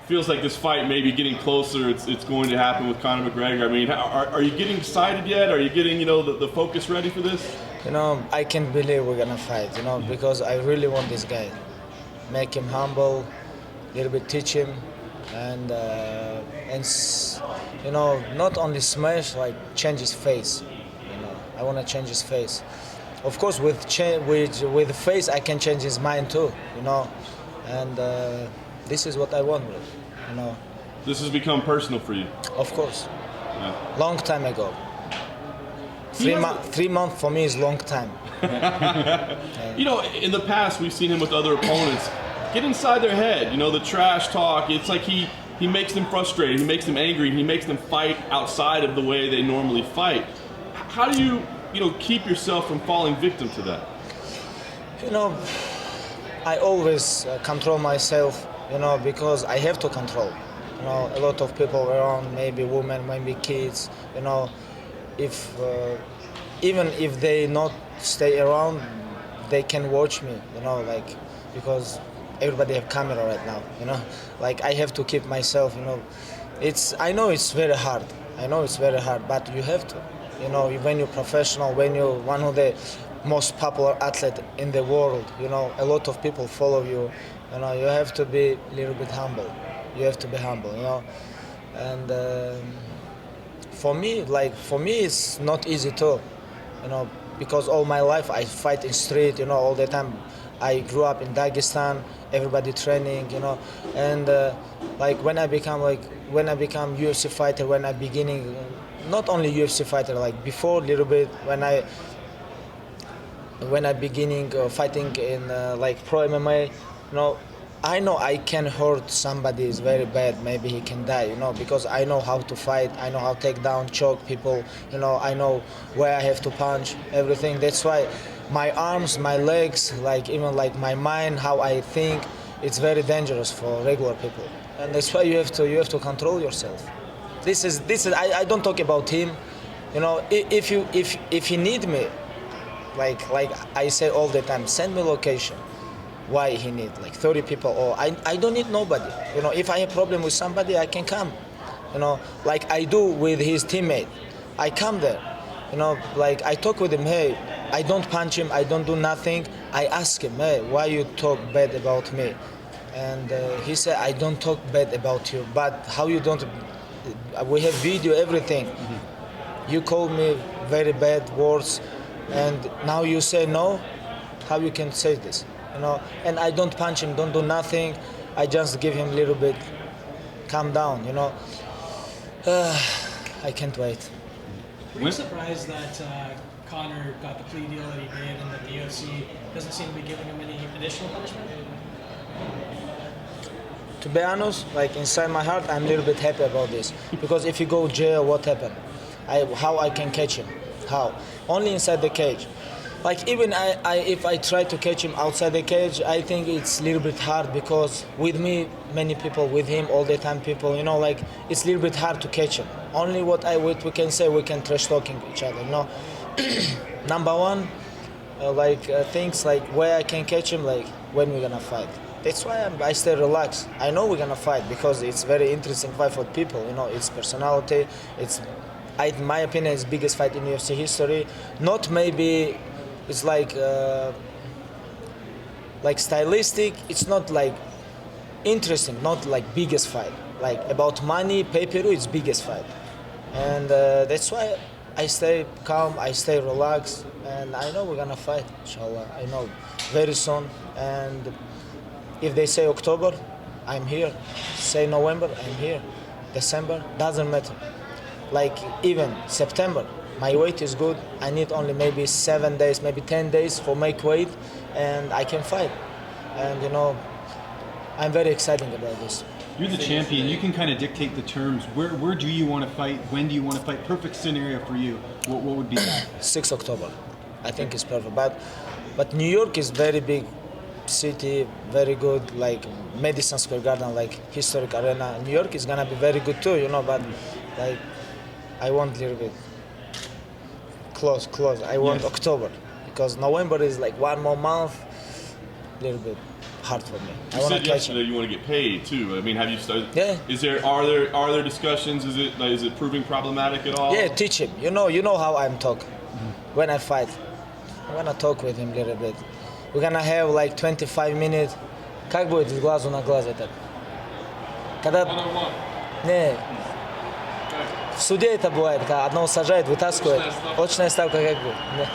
feels like this fight may be getting closer. It's going to happen with Conor McGregor. I mean, are you getting excited yet? Are you getting, the focus ready for this? I can't believe we're gonna fight, because I really want this guy. Make him humble, a little bit teach him, and not only smash, like change his face. I want to change his face. Of course, with the face, I can change his mind too. And this is what I want. This has become personal for you. Of course. Yeah. Long time ago. 3 months for me is long time. In the past, we've seen him with other opponents get inside their head. The trash talk. It's like he makes them frustrated. He makes them angry. He makes them fight outside of the way they normally fight. How do you, keep yourself from falling victim to that? I always control myself, because I have to control. A lot of people around, maybe women, maybe kids, if even if they not stay around, they can watch me, because everybody have camera right now, I have to keep myself, I know it's very hard. But you have to, when you're professional, when you're one of the most popular athlete in the world, a lot of people follow you, you have to be a little bit humble. You have to be humble, and for me, it's not easy too, because all my life I fight in street, all the time. I grew up in Dagestan, everybody training, and when I become UFC fighter, when I beginning, not only UFC fighter, before a little bit, when I beginning fighting in pro MMA, I know I can hurt somebody is very bad, maybe he can die, because I know how to fight, I know how to take down, choke people, I know where I have to punch, everything. That's why my arms, my legs, even my mind, how I think, it's very dangerous for regular people. And that's why you have to control yourself. This is I don't talk about him, if you need me, like I say all the time, send me location. Why he need 30 people, or I don't need nobody. If I have problem with somebody, I can come. Like I do with his teammate. I come there. I talk with him. Hey, I don't punch him. I don't do nothing. I ask him, hey, why you talk bad about me? And he said, I don't talk bad about you. But how you don't? We have video, everything. Mm-hmm. You call me very bad words, and now you say no. How you can say this? And I don't punch him, don't do nothing. I just give him a little bit, calm down, I can't wait. Were you surprised that Conor got the plea deal that he did and that the UFC doesn't seem to be giving him any additional punishment? To be honest, inside my heart, I'm a little bit happy about this. Because if you go jail, what happened? How I can catch him? How? Only inside the cage. Even if I try to catch him outside the cage, I think it's a little bit hard because with me, many people, with him, all the time people, it's a little bit hard to catch him. Only what we can say, we can trash talking each other, Number one, things where I can catch him, when we're gonna fight. That's why I stay relaxed. I know we're gonna fight because it's very interesting fight for people, it's personality, in my opinion, it's the biggest fight in UFC history. Not maybe. It's stylistic. It's not interesting. Not biggest fight. About money, pay-per-view, it's biggest fight, and that's why I stay calm. I stay relaxed, and I know we're gonna fight. Inshallah, I know very soon. And if they say October, I'm here. Say November, I'm here. December, doesn't matter. Even September. My weight is good. I need only maybe 7 days, maybe 10 days for make weight, and I can fight. And I'm very excited about this. You're the champion. You can kind of dictate the terms. Where do you want to fight? When do you want to fight? Perfect scenario for you. What would be that? 6 October. I think it's perfect. But New York is very big city, very good, Madison Square Garden, historic arena. New York is gonna be very good too, but I want a little bit. Close. I want October because November is 1 more month, little bit hard for me. I You want said to catch yesterday him. you want to get paid too. I mean, have you started? Yeah. Are there discussions? Is it proving problematic at all? Yeah, teach him. You know how I'm talk. When I fight, I want to talk with him a little bit. We're gonna have like 25 minutes. Как будет с глазу на глаз этот? Когда... Не. В суде это бывает, когда одного сажают, вытаскивают. Очная ставка как бы. Не.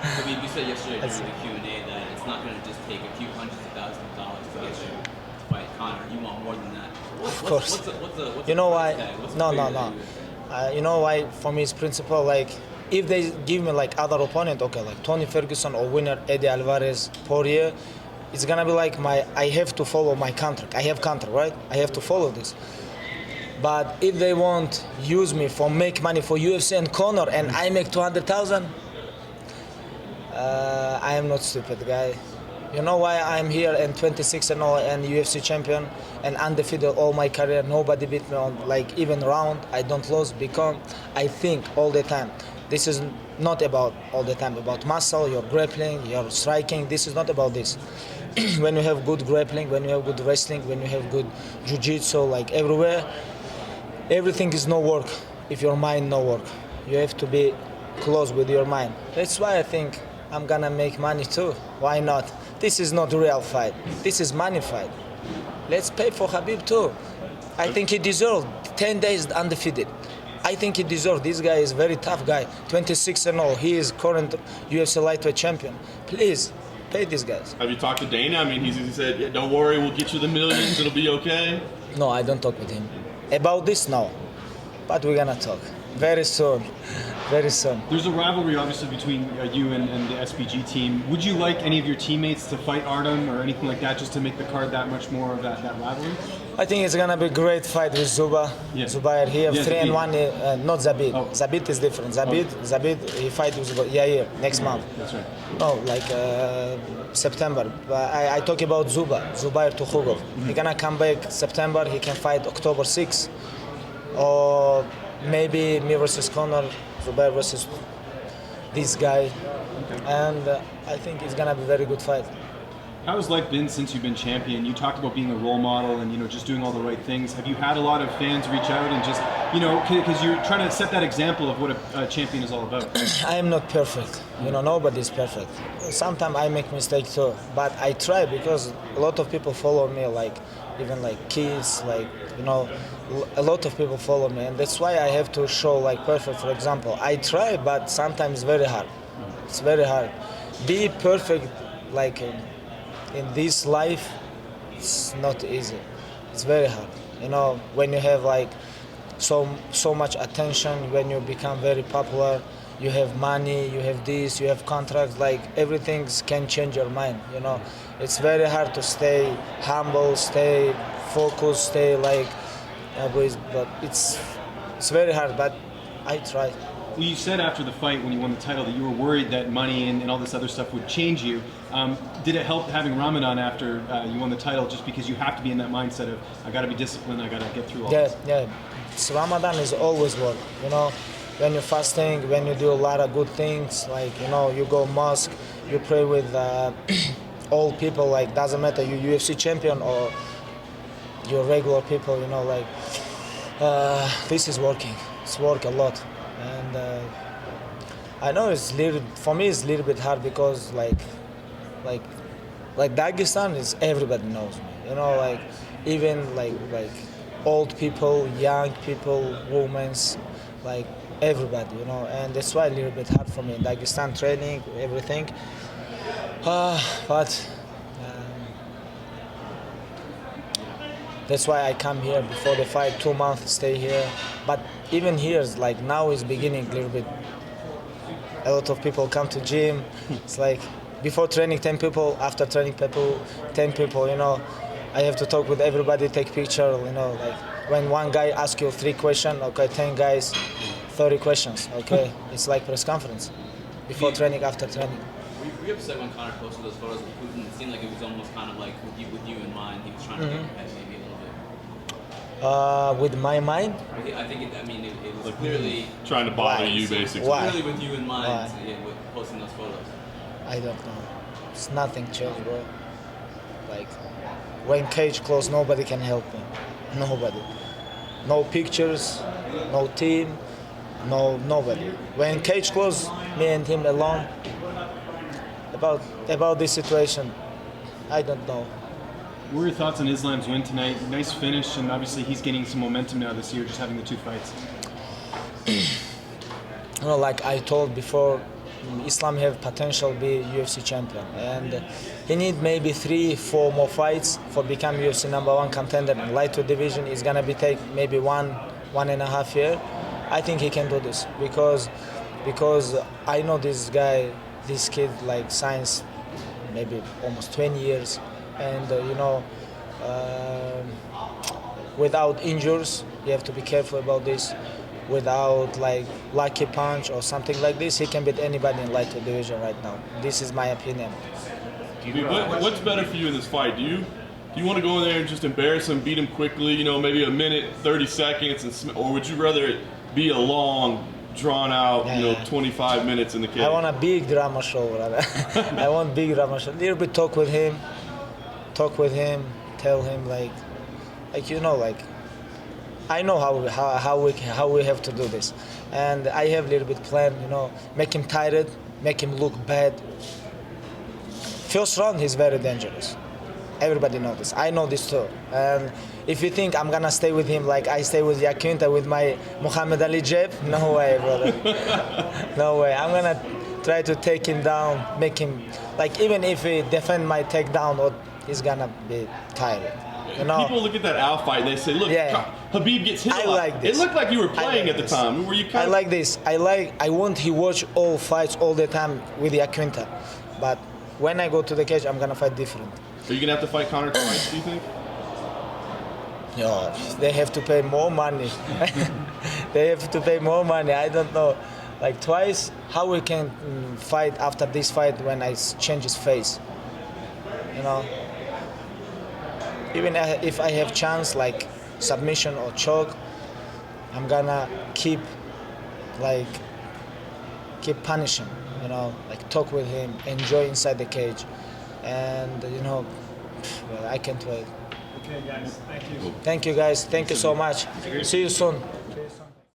Khabib, you said yesterday during the Q&A that it's not going to just take a few hundreds of thousands of dollars to get you to fight Conor. You want more than that. Of course. What's You know the why? price tag? What's the No. figure that you- You know why? For me, it's principle. Like, if they give me like other opponent, okay, like Tony Ferguson or winner Eddie Alvarez, Poirier, it's gonna be like I have to follow my contract. I have contract, right? I have to follow this. But if they won't use me for make money for UFC and Conor, and I make 200,000, I am not stupid guy. You know why I'm here and 26-0 and UFC champion and undefeated all my career. Nobody beat me on like even round. I don't lose because I think all the time. This is not about all the time about muscle, your grappling, your striking. This is not about this. When you have good grappling, when you have good wrestling, when you have good jiu-jitsu, like everywhere, everything is no work if your mind no work. You have to be close with your mind. That's why I think I'm gonna make money too. Why not? This is not real fight. This is money fight. Let's pay for Khabib too. I think he deserved 10 days undefeated. I think he deserved. This guy is very tough guy. 26-0. He is current UFC lightweight champion. Please pay these guys. Have you talked to Dana? I mean, he said, yeah, don't worry, we'll get you the millions. It'll be okay. No, I don't talk with him about this now. But we're gonna talk very soon. Very soon. There's a rivalry, obviously, between you and the SBG team. Would you like any of your teammates to fight Artem or anything like that, just to make the card that much more of that rivalry? I think it's gonna be a great fight with Zuba. Yeah. Zubair, he have Yeah, 3-1, not Zabit. Oh. Zabit is different. Zabit, he fight with Zubair. Yeah, next month. That's right. No, like September. But I talk about Zubair Tukhugov. He gonna come back September. He can fight October 6th, or maybe me versus Conor, Zubair versus this guy, and I think it's gonna be a very good fight. How has life been since you've been champion? You talked about being a role model and just doing all the right things. Have you had a lot of fans reach out and just because you're trying to set that example of what a champion is all about? I am not perfect. Nobody's perfect. Sometimes I make mistakes too, but I try because a lot of people follow me, like even like kids, like a lot of people follow me, and that's why I have to show like perfect. For example, I try, but sometimes it's very hard. It's very hard. Be perfect, like in this life, it's not easy. It's very hard. When you have like so much attention, when you become very popular, you have money, you have this, you have contracts, like everything can change your mind. It's very hard to stay humble, stay focused, stay like. But it's very hard. But I try. Well, you said after the fight when you won the title that you were worried that money and all this other stuff would change you. Did it help having Ramadan after you won the title, just because you have to be in that mindset of I got to be disciplined, I got to get through all this? Yeah. Ramadan is always work. When you're fasting, when you do a lot of good things, like you go mosque, you pray with all people. Like doesn't matter you UFC champion or you're regular people. This is working. It's work a lot. And I know for me it's a little bit hard because like Dagestan is everybody knows me. Like even like old people, young people, women's, like everybody. And that's why a little bit hard for me in Dagestan training, everything. But that's why I come here before the fight, 2 months stay here. But even here, like now is beginning a little bit. A lot of people come to gym. It's like before training 10 people, after training people 10 people. I have to talk with everybody, take picture. Like when one guy asks you 3 questions, okay, 10 guys, 30 questions. Okay, it's like press conference before training, after training. Were you upset when Conor posted those photos of Putin? It seemed like it was almost kind of like with you in mind. He was trying to get ahead maybe a little bit. With my mind? I think it was clearly trying to bother you, basically. Why? clearly with you in mind with posting those photos. I don't know. It's nothing changed, bro. Like when cage closed, nobody can help me. Nobody. No pictures, no team, nobody. When cage closed, me and him alone. About this situation, I don't know. What were your thoughts on Islam's win tonight? Nice finish, and obviously he's getting some momentum now this year, just having the 2 fights. You know, like I told before, Islam have potential to be UFC champion, and he need maybe 3-4 more fights for become UFC #1 contender in lightweight division. It's gonna be take maybe 1.5 year. I think he can do this because I know this guy, this kid like science, maybe almost 20 years, and without injuries, you have to be careful about this. Without like lucky punch or something like this, he can beat anybody in lightweight division right now. This is my opinion. What's better for you in this fight? Do you want to go in there and just embarrass him, beat him quickly, maybe a minute, 30 seconds, or would you rather it be a long, drawn out, 25 minutes in the cage? I want a big drama show, brother. I want big drama show. A little bit talk with him, tell him like I know how we have to do this, and I have a little bit plan. Make him tired, make him look bad. First round, he's very dangerous. Everybody knows this. I know this too. And if you think I'm gonna stay with him like I stay with Yaquinta with my Muhammad Ali jab, no way, brother. No way. I'm gonna try to take him down, make him like even if he defend my takedown, or he's gonna be tired. People look at that Al fight and they say, look, Khabib gets hit a lot. Like this. It looked like you were playing at the time. Were you I like this. I want he watch all fights all the time with Yaquinta. But when I go to the cage, I'm going to fight different. Are you going to have to fight Conor twice, do you think? No, they have to pay more money. They have to pay more money. I don't know. Like twice, how we can fight after this fight when I change his face? Even if I have chance like submission or choke, I'm gonna keep punishing, like talk with him, enjoy inside the cage, and I can't wait. Okay, guys, thank you. Thank you guys, thank you so much. See you soon.